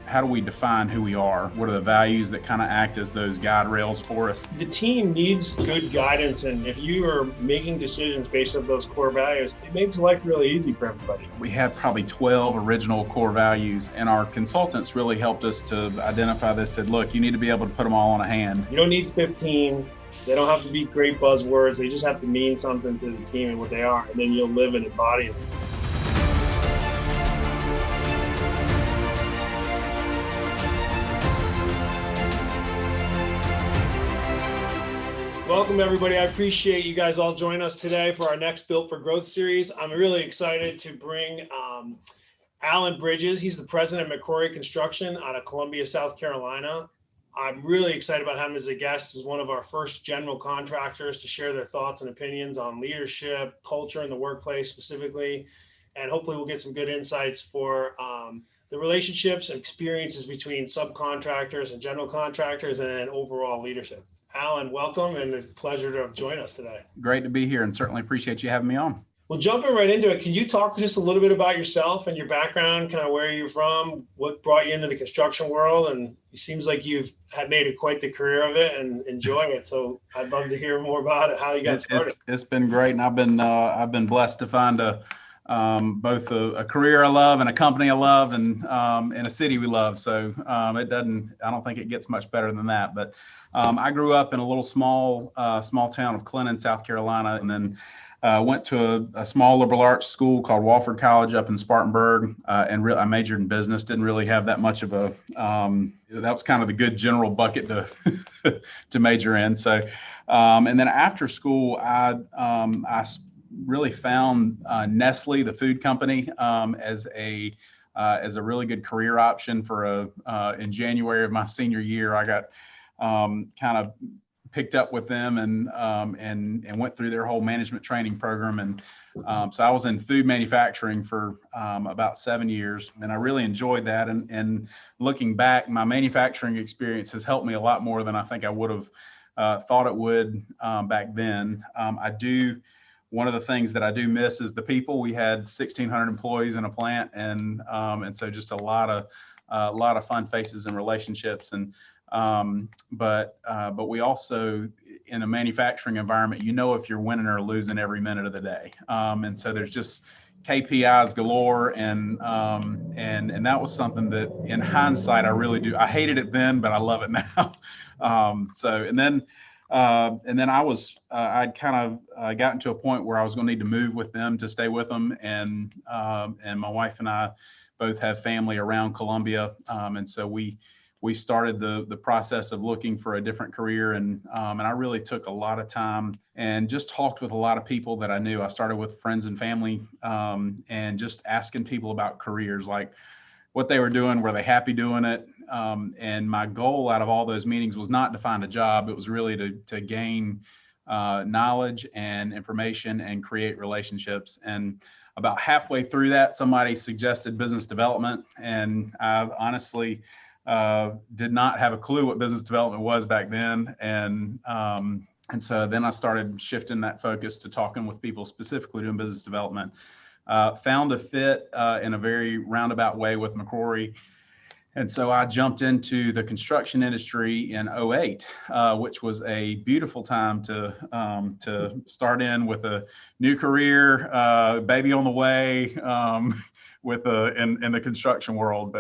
how do we define who we are? What are the values that kind of act as those guide rails for us? The team needs good guidance, and if you are making decisions based on those core values, it makes life really easy for everybody. We had probably 12 original core values, and our consultants really helped us to identify this, said, look, you need to be able to put them all on a hand. You don't need 15. They don't have to be great buzzwords. They just have to mean something to the team and what they are, and then you'll live and embody them. Welcome, everybody. I appreciate you guys all joining us today for our next Built for Growth series. I'm really excited to bring Alan Bridges. He's the president of McCrory Construction out of Columbia, South Carolina. I'm really excited about him as a guest, as one of our first general contractors to share their thoughts and opinions on leadership, culture in the workplace specifically, and hopefully we'll get some good insights for the relationships and experiences between subcontractors and general contractors and overall leadership. Alan, welcome, and a pleasure to have joined us today. Great to be here, and certainly appreciate you having me on. Well, jumping right into it, can you talk just a little bit about yourself and your background, kind of where you're from, what brought you into the construction world? And it seems like you've made quite the career of it and enjoy it. So I'd love to hear more about it, how you got started. It's been great, and I've been blessed to find both a career I love and a company I love, and in a city we love. So I don't think it gets much better than that. But I grew up in a little small town of Clinton, South Carolina, and then went to a small liberal arts school called Wofford College up in Spartanburg, and I majored in business. Didn't really have that much of a that was kind of the good general bucket to to major in. So and then after school, I really found Nestle, the food company, as a really good career option for in January of my senior year. I got kind of picked up with them and went through their whole management training program. And so I was in food manufacturing for about 7 years, and I really enjoyed that. And looking back, my manufacturing experience has helped me a lot more than I think I would have thought it would back then. One of the things that I do miss is the people. We had 1,600 employees in a plant, and so just a lot of fun faces and relationships. And but we also, in a manufacturing environment, if you're winning or losing every minute of the day. And so there's just KPIs galore, and that was something that, in hindsight, I really do. I hated it then, but I love it now. And then I'd kind of gotten to a point where I was going to need to move with them to stay with them. And my wife and I both have family around Columbia. And so we started the process of looking for a different career. And I really took a lot of time and just talked with a lot of people that I knew. I started with friends and family, and just asking people about careers, like what they were doing, were they happy doing it? And my goal out of all those meetings was not to find a job. It was really to gain knowledge and information and create relationships. And about halfway through that, somebody suggested business development. And I honestly did not have a clue what business development was back then. And so then I started shifting that focus to talking with people specifically doing business development. Found a fit in a very roundabout way with McCrory. And so I jumped into the construction industry in 2008, which was a beautiful time to start in with a new career, baby on the way, in the construction world.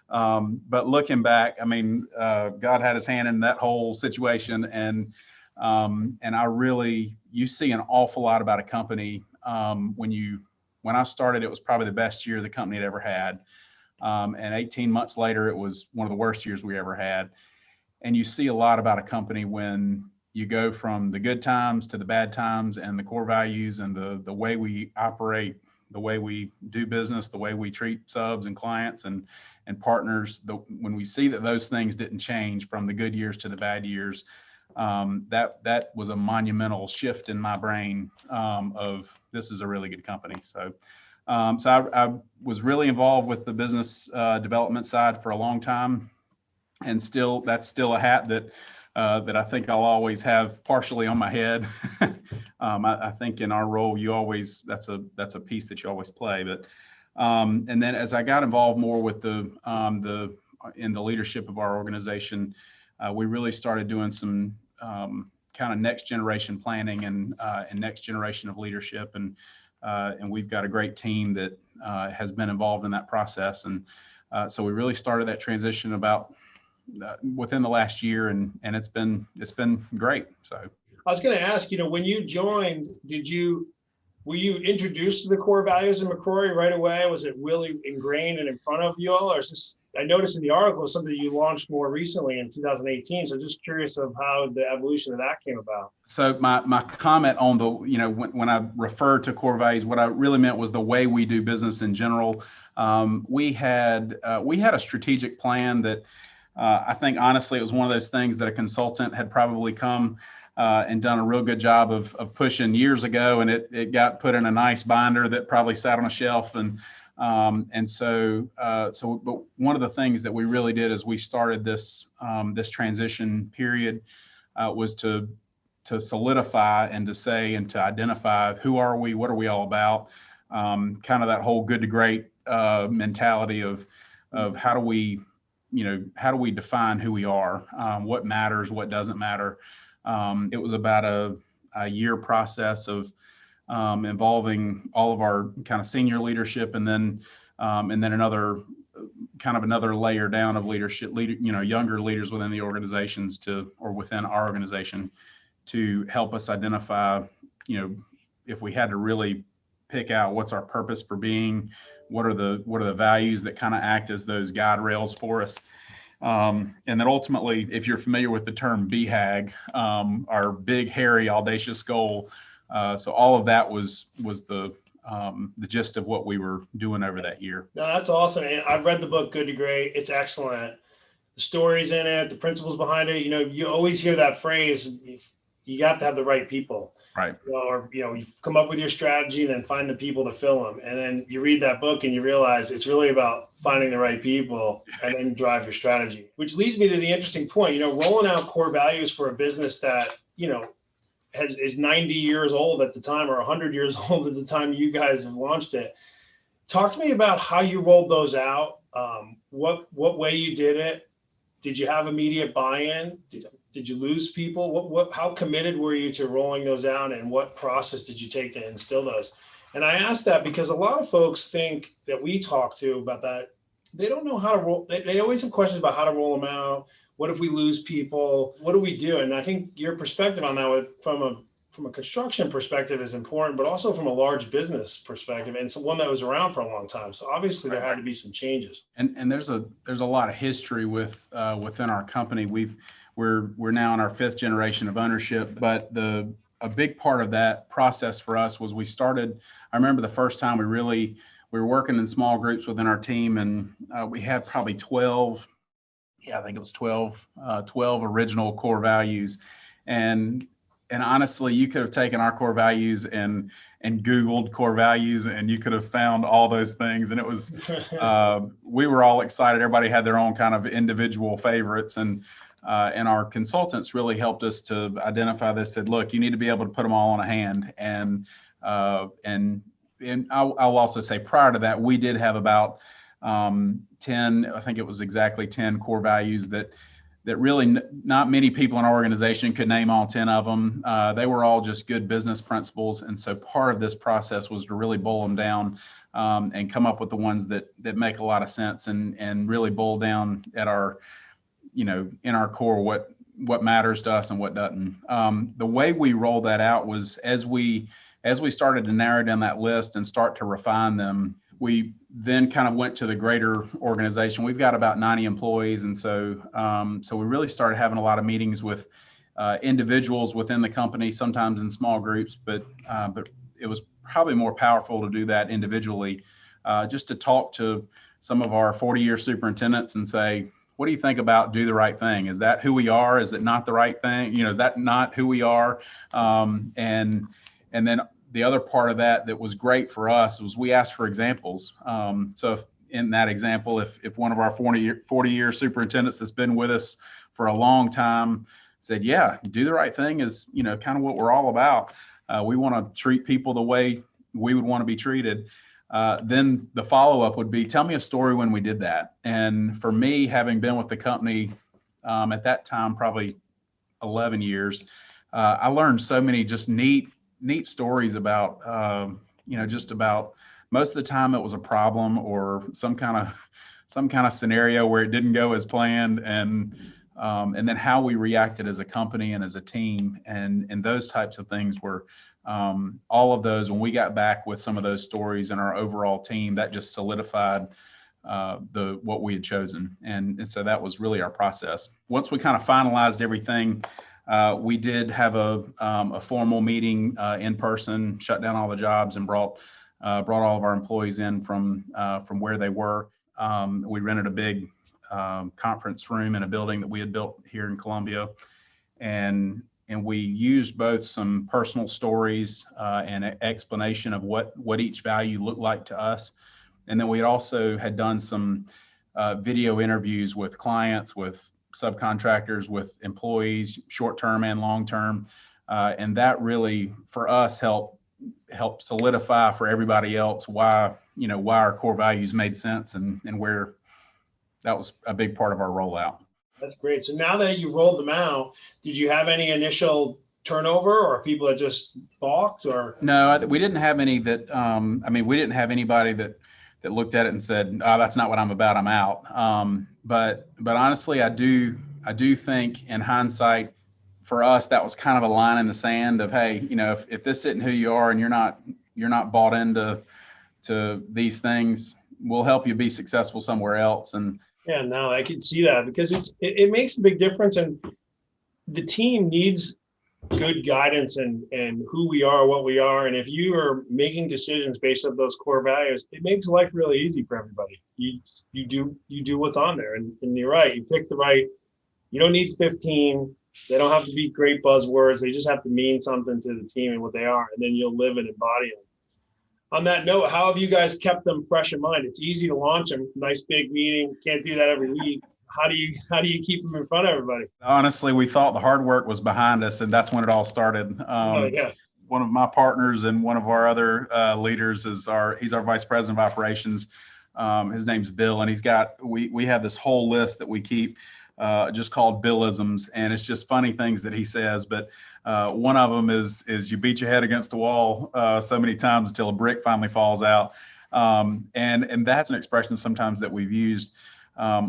But looking back, I mean, God had his hand in that whole situation, and you see an awful lot about a company when I started. It was probably the best year the company had ever had. And 18 months later, it was one of the worst years we ever had. And you see a lot about a company when you go from the good times to the bad times, and the core values and the way we operate, the way we do business, the way we treat subs and clients and partners. When we see that those things didn't change from the good years to the bad years, that was a monumental shift in my brain of, this is a really good company. So I was really involved with the business development side for a long time, and that's still a hat that I think I'll always have partially on my head. I think in our role, that's a piece that you always play. But and then as I got involved more with in the leadership of our organization, we really started doing some kind of next generation planning and next generation of leadership, and we've got a great team that has been involved in that process, and so we really started that transition about within the last year, and it's been great. So I was going to ask, when you joined, were you introduced to the core values of McCrory right away? Was it really ingrained and in front of you all, or is this, I noticed in the article, something you launched more recently in 2018. So just curious of how the evolution of that came about. So my comment on the, when I referred to core values, what I really meant was the way we do business in general. We had a strategic plan that I think honestly, it was one of those things that a consultant had probably come and done a real good job of pushing years ago, and it got put in a nice binder that probably sat on a shelf, but one of the things that we really did as we started this this transition period was to solidify and to say and to identify who are we, what are we all about, kind of that whole good to great mentality of how do we define who we are, what matters, what doesn't matter. It was about a year process of involving all of our kind of senior leadership, and then another layer down of leadership, younger leaders within the organizations or within our organization to help us identify, if we had to really pick out what's our purpose for being, what are the values that kind of act as those guide rails for us. And then ultimately, if you're familiar with the term BHAG, our big, hairy, audacious goal. So all of that was the gist of what we were doing over that year. No, that's awesome. And I've read the book Good to Great. It's excellent. The stories in it, the principles behind it. You always hear that phrase, you have to have the right people. Right. You come up with your strategy and then find the people to fill them. And then you read that book and you realize it's really about finding the right people and then drive your strategy, which leads me to the interesting point, rolling out core values for a business that, is 90 years old at the time or 100 years old at the time you guys have launched it. Talk to me about how you rolled those out. What way you did it? Did you have immediate buy-in? Did you lose people? How committed were you to rolling those out, and what process did you take to instill those? And I ask that because a lot of folks think that we talk to about that, they don't know how to roll. They always have questions about how to roll them out. What if we lose people? What do we do? And I think your perspective on that from a construction perspective is important, but also from a large business perspective, and one that was around for a long time. So obviously there had to be some changes. And there's a lot of history within our company. We're now in our 5th generation of ownership, but a big part of that process for us was I remember the first time we were working in small groups within our team, and we had probably 12 original core values. And honestly, you could have taken our core values and Googled core values, and you could have found all those things. And it was, we were all excited. Everybody had their own kind of individual favorites, and our consultants really helped us to identify this. Said, look, you need to be able to put them all on a hand. And I'll also say, prior to that, we did have about 10, I think it was exactly 10 core values that really not many people in our organization could name all 10 of them. They were all just good business principles. And so part of this process was to really boil them down and come up with the ones that make a lot of sense, and really boil down at our, in our core, what matters to us and what doesn't. The way we rolled that out was as we started to narrow down that list and start to refine them, we then kind of went to the greater organization. We've got about 90 employees. And so we really started having a lot of meetings with individuals within the company, sometimes in small groups, but it was probably more powerful to do that individually, just to talk to some of our 40-year superintendents and say, what do you think about do the right thing? Is that who we are? Is it not the right thing? That not who we are? And then the other part of that was great for us was we asked for examples. So if in that example, if one of our 40-year superintendents that's been with us for a long time said, yeah, do the right thing is, kind of what we're all about. We want to treat people the way we would want to be treated. then the follow-up would be, tell me a story when we did that. And for me, having been with the company at that time, probably 11 years, I learned so many just neat stories about, just about, most of the time it was a problem or some kind of scenario where it didn't go as planned, and then how we reacted as a company and as a team, and those types of things were, all of those, when we got back with some of those stories and our overall team, that just solidified what we had chosen. And so that was really our process. Once we kind of finalized everything, we did have a formal meeting in person, shut down all the jobs, and brought all of our employees in from where they were. We rented a big conference room in a building that we had built here in Columbia, and we used both some personal stories and an explanation of what each value looked like to us. And then we also had done some video interviews with clients, with subcontractors, with employees, short-term and long-term. And that really, for us, helped solidify for everybody else why our core values made sense, and where that was a big part of our rollout. That's great. So now that you rolled them out, did you have any initial turnover or people that just balked? Or no, we didn't have any that. We didn't have anybody that looked at it and said, "Oh, that's not what I'm about. I'm out." But honestly, I do think in hindsight, for us, that was kind of a line in the sand of, hey, if this isn't who you are and you're not bought into these things, we'll help you be successful somewhere else. And yeah, no, I can see that, because it makes a big difference, and the team needs good guidance and who we are, what we are. And if you are making decisions based on those core values, it makes life really easy for everybody. You do what's on there, and you're right. You pick the right. You don't need 15. They don't have to be great buzzwords. They just have to mean something to the team and what they are, and then you'll live and embody them. On that note, how have you guys kept them fresh in mind? It's easy to launch them. Nice big meeting. Can't do that every week. How do you keep them in front of everybody? Honestly, we thought the hard work was behind us, and that's when it all started. Yeah. One of my partners and one of our other leaders he's our vice president of operations. His name's Bill, and we have this whole list that we keep just called Billisms, and it's just funny things that he says. But one of them is you beat your head against the wall so many times until a brick finally falls out. And that's an expression sometimes that we've used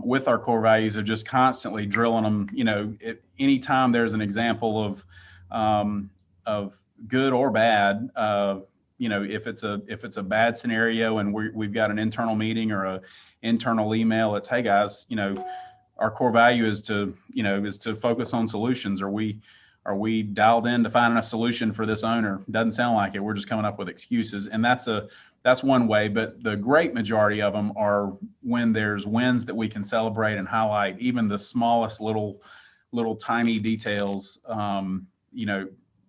with our core values of just constantly drilling them. Anytime there's an example of good or bad, if it's a bad scenario and we've got an internal meeting or a internal email, it's, hey guys, our core value is to focus on solutions. Are we dialed in to finding a solution for this owner? Doesn't sound like it. We're just coming up with excuses. And that's one way, but the great majority of them are when there's wins that we can celebrate and highlight, even the smallest little tiny details.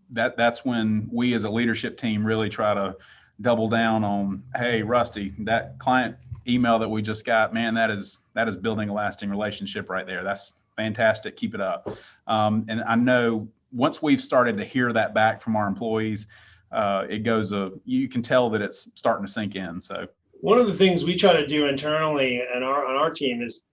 That's when we as a leadership team really try to double down on, hey, Rusty, that client email that we just got, man, that is building a lasting relationship right there. That's fantastic. Keep it up. And I know once we've started to hear that back from our employees, you can tell that it's starting to sink in. So one of the things we try to do internally and on our team is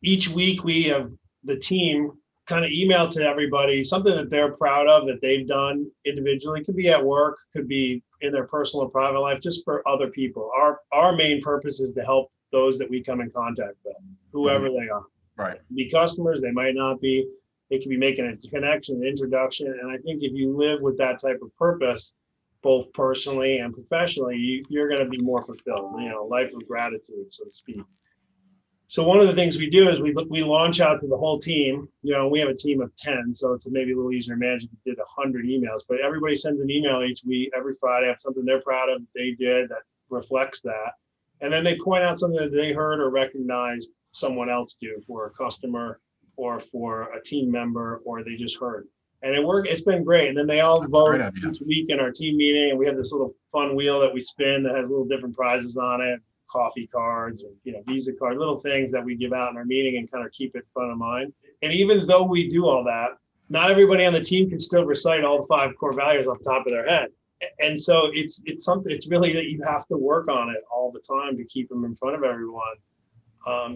each week we have the team kind of email to everybody something that they're proud of that they've done individually. It could be at work, could be in their personal or private life, just for other people. Our main purpose is to help those that we come in contact with, whoever they are. Right. Be customers, they might not be. They could be making a connection, an introduction. And I think if you live with that type of purpose, both personally and professionally, you're going to be more fulfilled, life of gratitude, so to speak. So one of the things we do is we launch out to the whole team. We have a team of 10, so it's maybe a little easier to manage if you did 100 emails, but everybody sends an email each week, every Friday, of something they're proud of they did that reflects that. And then they point out something that they heard or recognized someone else do for a customer or for a team member, or they just heard. And it's been great. And then they all vote each week in our team meeting, and we have this little fun wheel that we spin that has little different prizes on it. Coffee cards or Visa cards, little things that we give out in our meeting and kind of keep it front of mind. And even though we do all that, not everybody on the team can still recite all the 5 core values off the top of their head. And so it's something, it's really that you have to work on it all the time to keep them in front of everyone.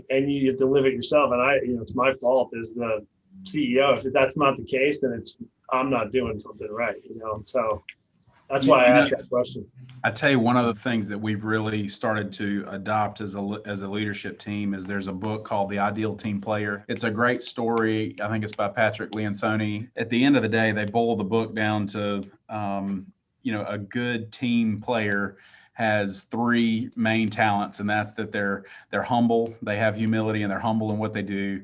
And you have to live it yourself. And it's my fault as the CEO. If that's not the case, then I'm not doing something right, so that's why I asked that question. I tell you, one of the things that we've really started to adopt as a leadership team is there's a book called The Ideal Team Player. It's a great story. I think it's by Patrick Lencioni. At the end of the day, they boil the book down to, a good team player has three main talents, and that's that they're humble, they have humility, and they're humble in what they do.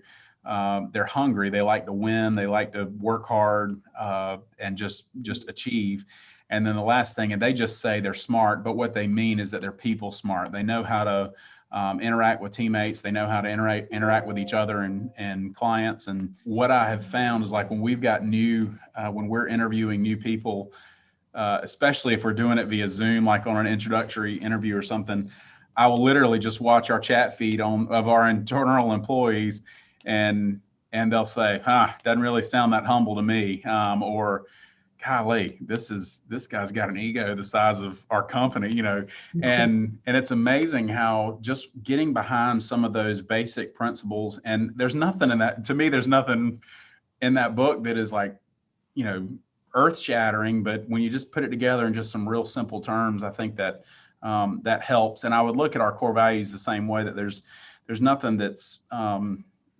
They're hungry. They like to win. They like to work hard and just achieve. And then the last thing, and they just say they're smart, but what they mean is that they're people smart. They know how to interact with teammates. They know how to interact with each other and clients. And what I have found is, like, when we've got when we're interviewing new people, especially if we're doing it via Zoom, like on an introductory interview or something, I will literally just watch our chat feed of our internal employees, and they'll say, doesn't really sound that humble to me, or golly, this guy's got an ego the size of our company, and it's amazing how just getting behind some of those basic principles, and there's nothing in that, to me, there's nothing in that book that is like, earth shattering, but when you just put it together in just some real simple terms, I think that that helps. And I would look at our core values the same way, that there's nothing that's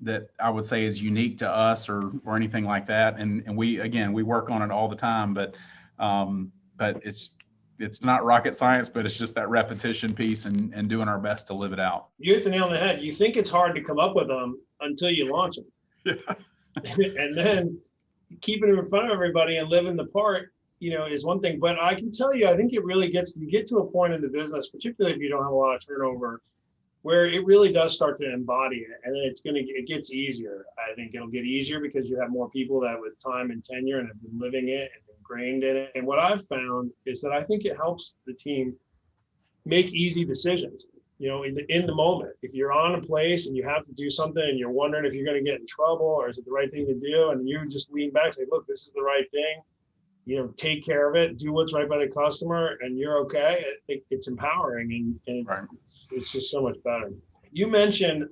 that I would say is unique to us or anything like that. And we work on it all the time, but it's not rocket science, but it's just that repetition piece and doing our best to live it out. You hit the nail on the head. You think it's hard to come up with them until you launch them. Yeah. And then keeping them in front of everybody and living the part, is one thing. But I can tell you, I think it really you get to a point in the business, particularly if you don't have a lot of turnover, where it really does start to embody it. And then it gets easier. I think it'll get easier because you have more people that with time and tenure and have been living it and ingrained in it. And what I've found is that I think it helps the team make easy decisions, in the moment. If you're on a place and you have to do something and you're wondering if you're going to get in trouble or is it the right thing to do, and you just lean back and say, look, this is the right thing, take care of it, do what's right by the customer, and you're okay. I think it's empowering, and it's just so much better. You mentioned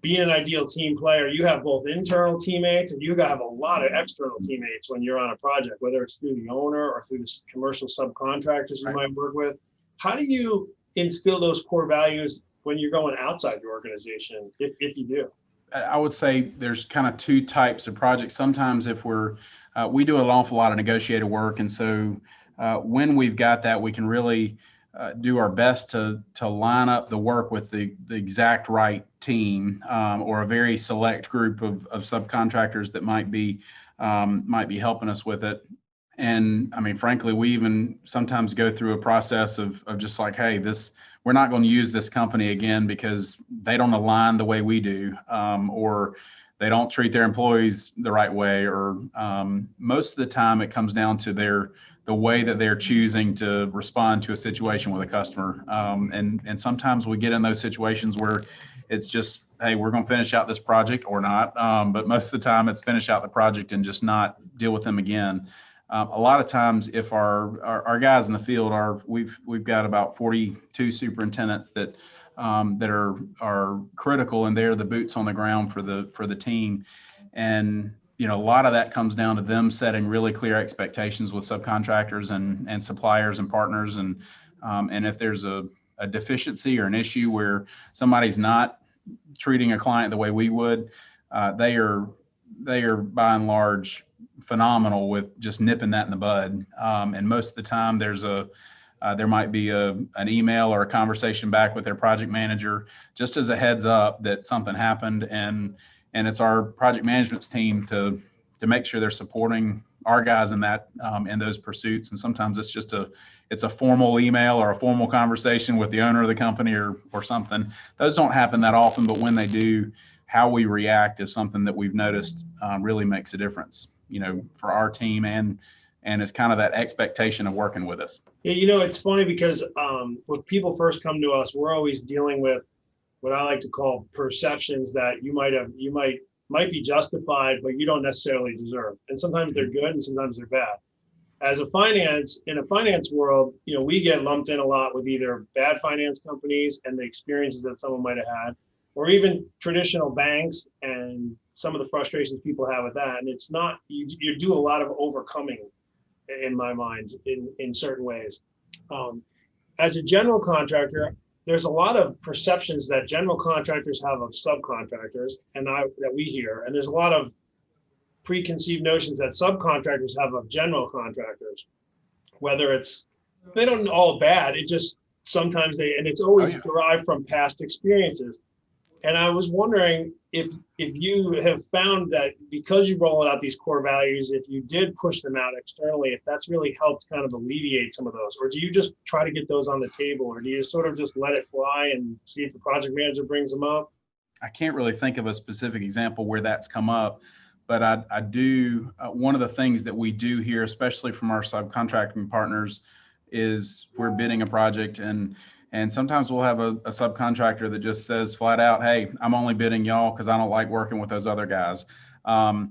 being an ideal team player. You have both internal teammates and you have a lot of external teammates when you're on a project, whether it's through the owner or through the commercial subcontractors you might work with. How do you instill those core values when you're going outside your organization, if you do? I would say there's kind of two types of projects. Sometimes if we do an awful lot of negotiated work, and so when we've got that, we can really do our best to line up the work with the exact right team, or a very select group of subcontractors that might be helping us with it. And I mean, frankly, we even sometimes go through a process of just like, hey, we're not going to use this company again because they don't align the way we do, or they don't treat their employees the right way, or most of the time it comes down to the way that they're choosing to respond to a situation with a customer. And sometimes we get in those situations where it's just, hey, we're going to finish out this project or not. But most of the time it's finish out the project and just not deal with them again. A lot of times, if our guys in the field we've got about 42 superintendents that are critical, and they're the boots on the ground for the team. And a lot of that comes down to them setting really clear expectations with subcontractors and suppliers and partners. And if there's a deficiency or an issue where somebody's not treating a client the way we would, they are by and large phenomenal with just nipping that in the bud. And most of the time there might be an email or a conversation back with their project manager, just as a heads up that something happened. And it's our project management's team to make sure they're supporting our guys in that, in those pursuits. And sometimes it's a formal email or a formal conversation with the owner of the company or something. Those don't happen that often, but when they do, how we react is something that we've noticed really makes a difference, for our team, and it's kind of that expectation of working with us. Yeah, it's funny because when people first come to us, we're always dealing with what I like to call perceptions that you might be justified, but you don't necessarily deserve. And sometimes they're good and sometimes they're bad. As in a finance world, we get lumped in a lot with either bad finance companies and the experiences that someone might have had, or even traditional banks and some of the frustrations people have with that. And it's not, you do a lot of overcoming in my mind in certain ways. As a general contractor, there's a lot of perceptions that general contractors have of subcontractors that we hear. And there's a lot of preconceived notions that subcontractors have of general contractors, whether they don't all bad, it just sometimes and it's always derived from past experiences. And I was wondering if you have found that because you roll out these core values, if you did push them out externally, if that's really helped kind of alleviate some of those, or do you just try to get those on the table, or do you sort of just let it fly and see if the project manager brings them up? I can't really think of a specific example where that's come up, but I do. One of the things that we do here, especially from our subcontracting partners, is we're bidding a project, and sometimes we'll have a subcontractor that just says flat out, "Hey, I'm only bidding y'all because I don't like working with those other guys." I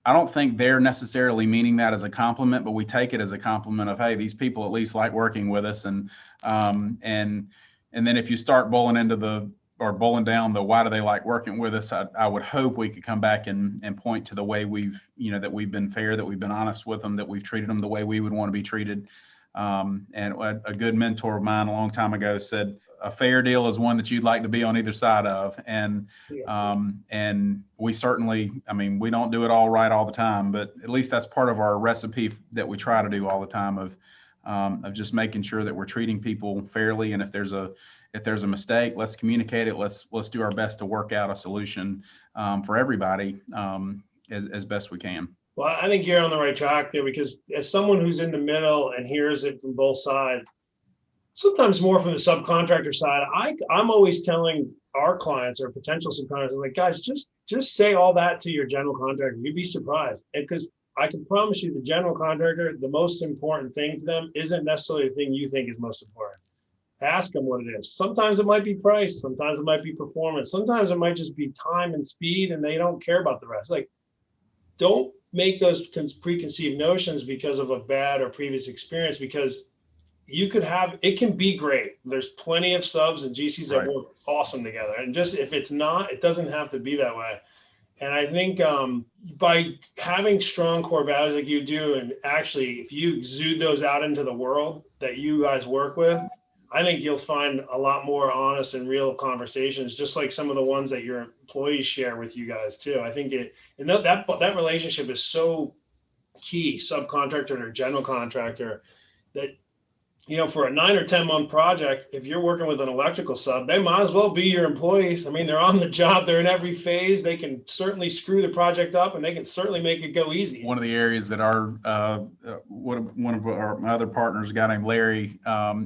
don't think they're necessarily meaning that as a compliment, but we take it as a compliment of, "Hey, these people at least like working with us." And then if you start bowling down the why do they like working with us, I would hope we could come back and point to the way that we've been fair, that we've been honest with them, that we've treated them the way we would want to be treated. And a good mentor of mine a long time ago said, "A fair deal is one that you'd like to be on either side of." And we certainly, we don't do it all right all the time, but at least that's part of our recipe that we try to do all the time of just making sure that we're treating people fairly. And if there's a mistake, let's communicate it. Let's do our best to work out a solution for everybody as best we can. Well, I think you're on the right track there, because as someone who's in the middle and hears it from both sides, sometimes more from the subcontractor side, I'm always telling our clients or potential subcontractors, like, guys, just say all that to your general contractor. You'd be surprised. Because I can promise you, the general contractor, the most important thing to them isn't necessarily the thing you think is most important. Ask them what it is. Sometimes it might be price. Sometimes it might be performance. Sometimes it might just be time and speed, and they don't care about the rest. Like, don't make those preconceived notions because of a bad or previous experience, because it can be great. There's plenty of subs and GCs that work awesome together. And just if it's not, it doesn't have to be that way. And I think by having strong core values like you do, and actually if you exude those out into the world that you guys work with, I think you'll find a lot more honest and real conversations, just like some of the ones that your employees share with you guys too. I think that relationship is so key, subcontractor or general contractor, that for a 9 or 10 month project, if you're working with an electrical sub, they might as well be your employees. They're on the job, they're in every phase. They can certainly screw the project up, and they can certainly make it go easy. One of the areas that one of our other partners, a guy named Larry,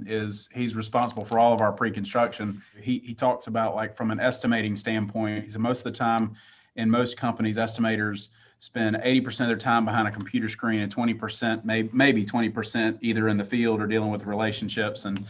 he's responsible for all of our pre-construction. He talks about, like, from an estimating standpoint, he said most of the time in most companies, estimators spend 80% of their time behind a computer screen and 20%, maybe 20%, either in the field or dealing with relationships and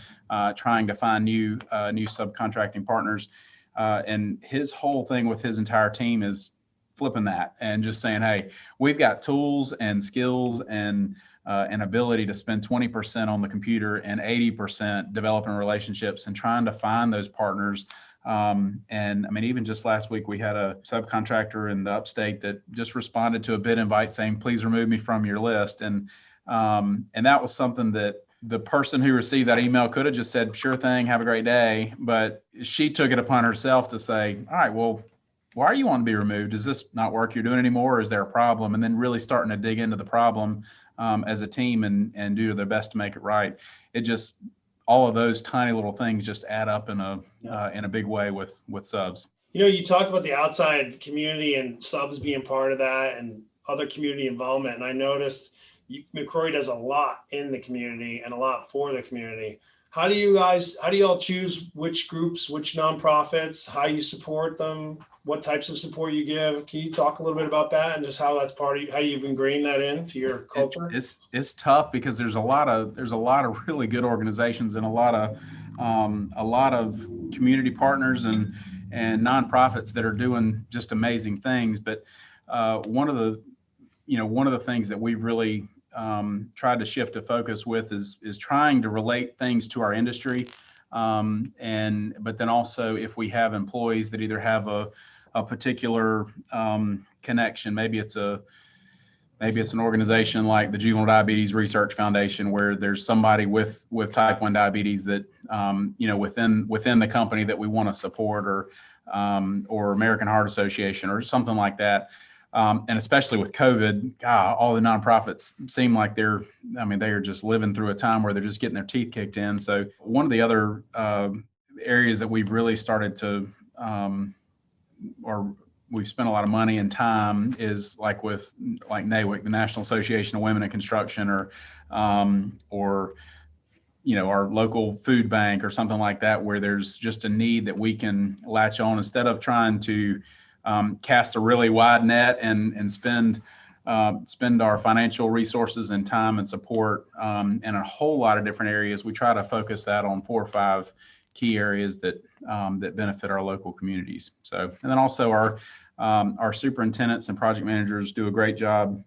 trying to find new subcontracting partners. And his whole thing with his entire team is flipping that and just saying, "Hey, we've got tools and skills and an ability to spend 20% on the computer and 80% developing relationships and trying to find those partners." And even just last week, we had a subcontractor in the upstate that just responded to a bid invite saying, "Please remove me from your list." And that was something that the person who received that email could have just said, "Sure thing, have a great day." But she took it upon herself to say, "All right, well, why are you wanting to be removed? Is this not work you're doing anymore? Or is there a problem?" And then really starting to dig into the problem as a team and do their best to make it right. All of those tiny little things just add up in a big way with subs. You talked about the outside community and subs being part of that and other community involvement. And I noticed McCrory does a lot in the community and a lot for the community. How do you all choose which groups, which nonprofits, how you support them, what types of support you give? Can you talk a little bit about that and just how that's part of how you've ingrained that into your culture? It's tough because there's a lot of really good organizations and a lot of community partners and nonprofits that are doing just amazing things. But one of the things that we've really tried to shift a focus with is trying to relate things to our industry. But then also if we have employees that either have a particular connection, maybe it's an organization like the Juvenile Diabetes Research Foundation, where there's somebody with type 1 diabetes that, within the company that we want to support, or American Heart Association or something like that. And especially with COVID, God, all the nonprofits seem like they are just living through a time where they're just getting their teeth kicked in. So one of the other areas that we've really started to, or we've spent a lot of money and time, is like NAWIC, the National Association of Women in Construction, or our local food bank or something like that, where there's just a need that we can latch on instead of trying to cast a really wide net and spend our financial resources and time and support in a whole lot of different areas. We try to focus that on 4 or 5 key areas that benefit our local communities. So, and then also our superintendents and project managers do a great job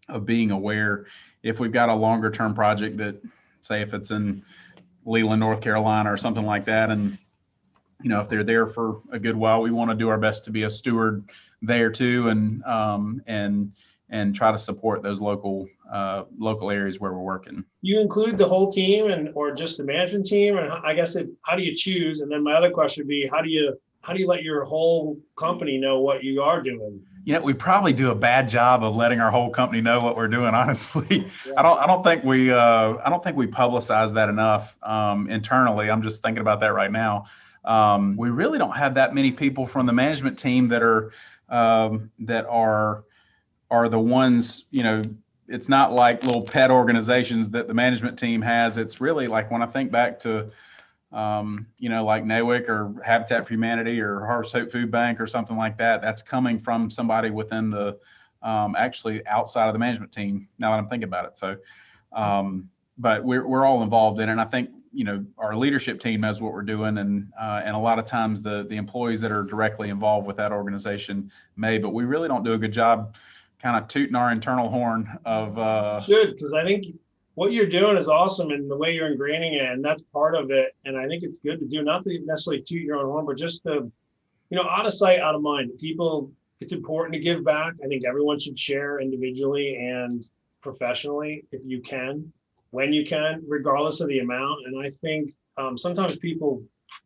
of being aware if we've got a longer term project that, say, if it's in Leland, North Carolina or something like that, and if they're there for a good while, we want to do our best to be a steward there too, and try to support those local areas where we're working. You include the whole team or just the management team, and I guess how do you choose? And then my other question would be, how do you let your whole company know what you are doing? We probably do a bad job of letting our whole company know what we're doing, honestly. Yeah. I don't think we publicize that enough internally. I'm just thinking about that right now. We really don't have that many people from the management team that are the ones, it's not like little pet organizations that the management team has. It's really like, when I think back to, like NAWIC or Habitat for Humanity or Harvest Hope Food Bank or something like that, that's coming from somebody within the, actually outside of the management team, now that I'm thinking about it. So, but we're all involved in it. And I think, our leadership team knows what we're doing, and a lot of times the employees that are directly involved with that organization may, but we really don't do a good job kind of tooting our internal horn of. Should, because I think what you're doing is awesome, and the way you're ingraining it, and that's part of it. And I think it's good to do, not to necessarily toot your own horn, but just to, out of sight, out of mind. People, it's important to give back. I think everyone should share individually and professionally if you can, when you can, regardless of the amount. And I think sometimes people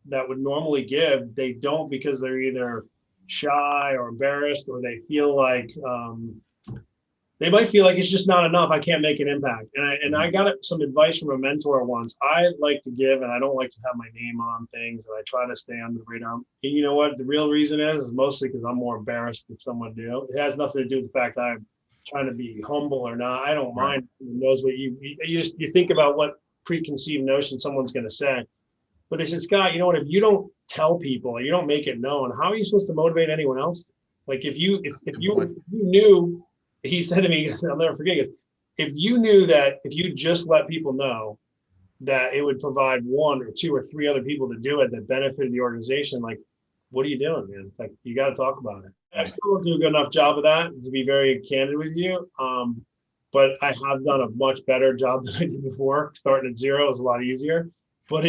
that would normally give, they don't, because they're either shy or embarrassed, or they feel like they might feel like it's just not enough. I can't make an impact. And I got some advice from a mentor once. I like to give, and I don't like to have my name on things, and I try to stay under the radar. And you know what? The real reason is mostly because I'm more embarrassed if someone do. It has nothing to do with the fact that I'm trying to be humble or not. I don't mind. Who knows what you think about what preconceived notion someone's going to say. But they said, Scott, you know what? If you don't tell people, you don't make it known, how are you supposed to motivate anyone else? Like if you knew, he said to me, I'll never forget it, if you knew that if you just let people know that it would provide 1 or 2 or 3 other people to do it that benefited the organization, like, what are you doing, man? Like, you got to talk about it. I still don't do a good enough job of that, to be very candid with you. But I have done a much better job than I did before. Starting at 0 is a lot easier. But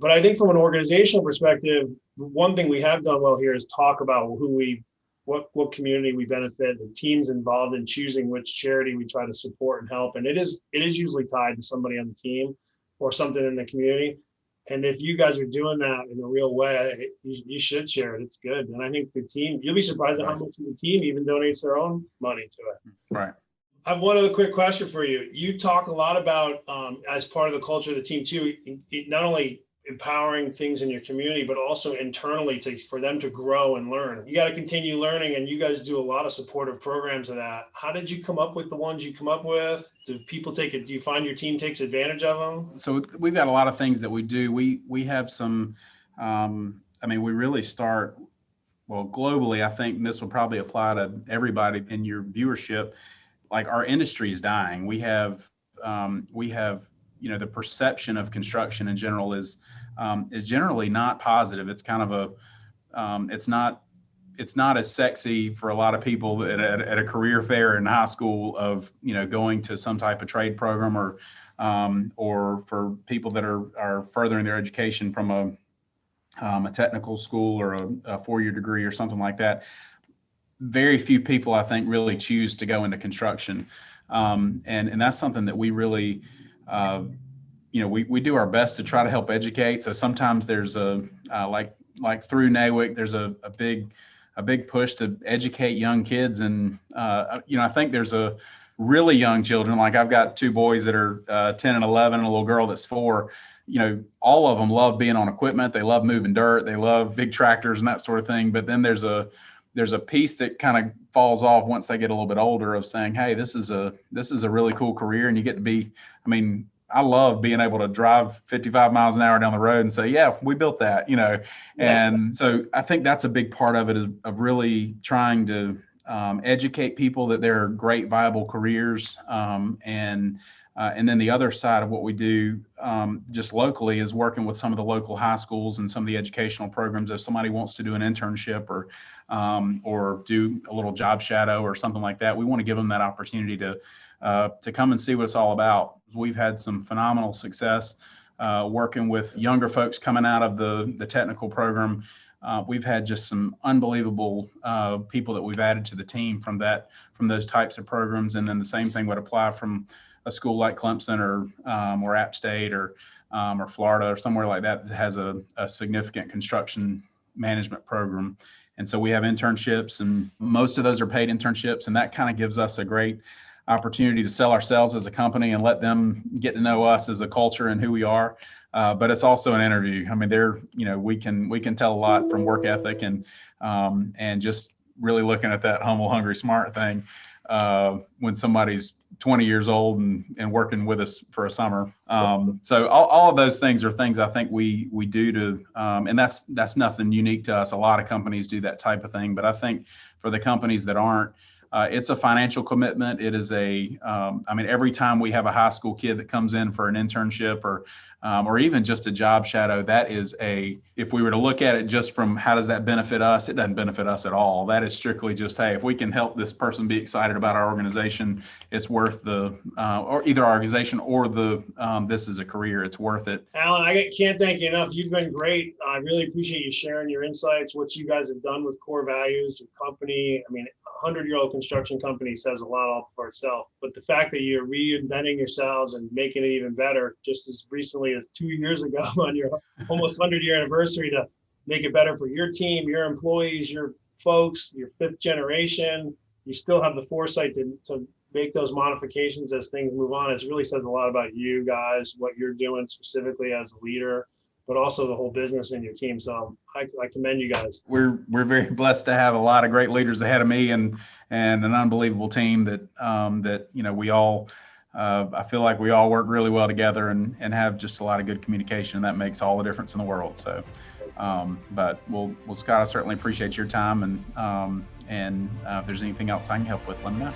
but I think from an organizational perspective, one thing we have done well here is talk about what community we benefit, the teams involved in choosing which charity we try to support and help. And it is usually tied to somebody on the team or something in the community. And if you guys are doing that in a real way, you should share it. It's good. And I think the team, you'll be surprised at how much of the team even donates their own money to it. Right. I have one other quick question for you. You talk a lot about, as part of the culture of the team too, not only empowering things in your community, but also internally for them to grow and learn. You got to continue learning, and you guys do a lot of supportive programs of that. How did you come up with the ones you come up with? Do people take it? Do you find your team takes advantage of them? So we've got a lot of things that we do. We have some, we really start, well, globally, I think this will probably apply to everybody in your viewership. Like, our industry is dying. We have the perception of construction in general is generally not positive. It's kind of it's not it's not as sexy for a lot of people at a career fair in high school of, going to some type of trade program or for people that are furthering their education from a technical school or a 4-year degree or something like that. Very few people, I think, really choose to go into construction. And that's something that we really, we do our best to try to help educate. So sometimes there's like through NAWIC, there's a big push to educate young kids. And, I think there's a really young children, like I've got 2 boys that are 10 and 11 and a little girl that's 4. All of them love being on equipment. They love moving dirt. They love big tractors and that sort of thing. But then there's a piece that kind of falls off once they get a little bit older of saying, hey, this is a really cool career. And you get to be, I love being able to drive 55 miles an hour down the road and say, yeah, we built that, And so I think that's a big part of it, is of really trying to educate people that there are great viable careers. And then the other side of what we do just locally is working with some of the local high schools and some of the educational programs. If somebody wants to do an internship or do a little job shadow or something like that, we want to give them that opportunity to come and see what it's all about. We've had some phenomenal success working with younger folks coming out of the technical program. We've had just some unbelievable people that we've added to the team from those types of programs. And then the same thing would apply from a school like Clemson or App State or Florida or somewhere like that has a significant construction management program. And so we have internships, and most of those are paid internships, and that kind of gives us a great opportunity to sell ourselves as a company and let them get to know us as a culture and who we are. But it's also an interview. We can tell a lot from work ethic and just really looking at that humble, hungry, smart thing when somebody's 20 years old and working with us for a summer. So all of those things are things I think we do to, and that's nothing unique to us. A lot of companies do that type of thing, but I think for the companies that aren't, it's a financial commitment. It is every time we have a high school kid that comes in for an internship or even just a job shadow, that is if we were to look at it just from how does that benefit us, it doesn't benefit us at all. That is strictly just, hey, if we can help this person be excited about our organization, it's worth or either our organization or this is a career, it's worth it. Alan, I can't thank you enough. You've been great. I really appreciate you sharing your insights, what you guys have done with core values, your company. 100-year-old construction company says a lot all for itself, but the fact that you're reinventing yourselves and making it even better just as recently as 2 years ago on your almost 100-year anniversary to make it better for your team, your employees, your folks, your 5th generation, you still have the foresight to make those modifications as things move on. It really says a lot about you guys, what you're doing specifically as a leader, but also the whole business and your team. So I commend you guys. We're very blessed to have a lot of great leaders ahead of me and an unbelievable team that we all, I feel like we all work really well together and have just a lot of good communication, and that makes all the difference in the world. So, but well, Scott, I certainly appreciate your time, and if there's anything else I can help with, let me know.